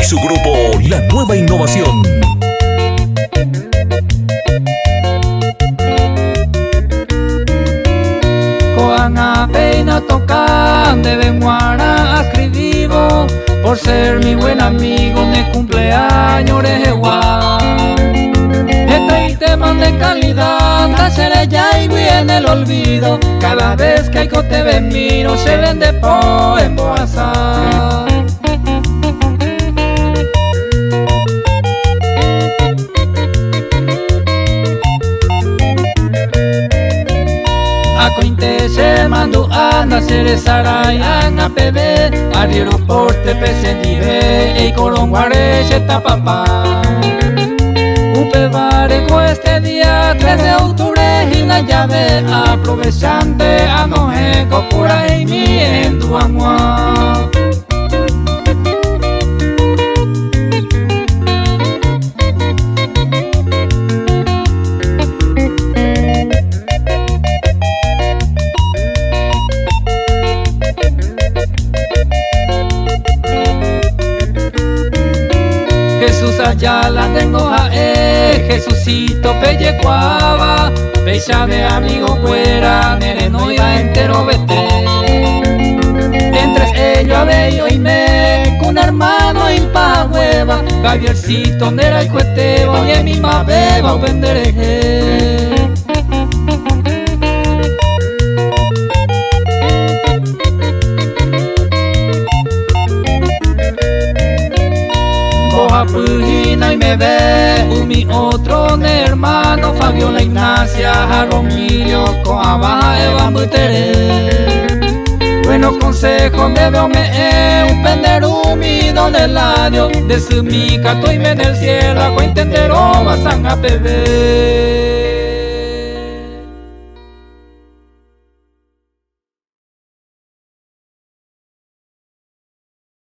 y su grupo La Nueva Innovación. Coana peina tocan de Benguara escribivo por ser mi buen amigo de cumpleaños de Jehová. Este tema de calidad, hacer ya y viene el olvido. Cada vez que yo te miro se vende po en Boazá. Se mandó a nacer Sarayan a PB, aeroporte PCDB, y Coronguare se tapapá. Upevare con este día 3 de octubre y la llave aprovechante a noje copura y mi en tu amor. Jesús allá la tengo a Jesucito pellecuaba, pecha de amigo fuera, mereno iba entero vete. Entre ellos bello y me, con hermano y pa hueva, Javiercito nera y cueteba, y en mi mabeba o pendereje. Pujina y me ve mi otro hermano Fabiola Ignacia Jaromillo con abaja Eva Mutere. Buenos consejos me veo un penderumi donde el ladio de su mica estoy en el cielo a entender o vas a pedir.